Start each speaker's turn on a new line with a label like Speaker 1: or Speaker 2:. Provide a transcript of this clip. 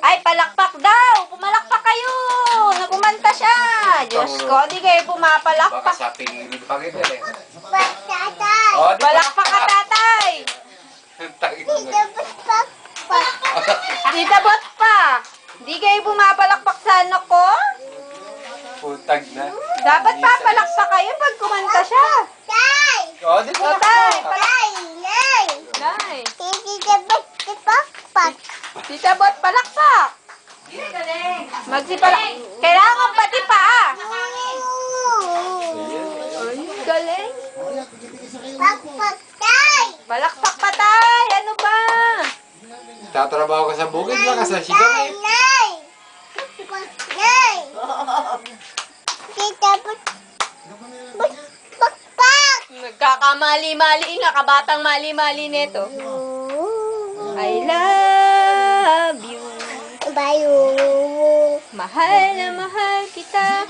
Speaker 1: Ay, palakpak daw. Pumalakpak kayo. Nagumanta siya. Diyos ko, di kayo
Speaker 2: Baka
Speaker 1: pumapalakpak.
Speaker 2: sa pingin pa rin eh.
Speaker 1: Palakpak ka, tatay. Tita Bot pa. Di kayo pumapalakpak sa anak ko?
Speaker 2: Putag na.
Speaker 1: Dapat papalakpak kayo pag kumanta siya.
Speaker 2: O, di
Speaker 1: O,
Speaker 2: ba?
Speaker 1: tay, Nay. Tita Bot, palakpak. Magsipalak. Kailangan pati pa. Ay, galing. Palakpak pa, tay. Ano ba?
Speaker 2: Tatrabaho ka sa bukid lang, ka sa sigang eh.
Speaker 1: Nagkakamali-mali nga, kabatang mali-mali nito. I love you. Mahal na mahal kita.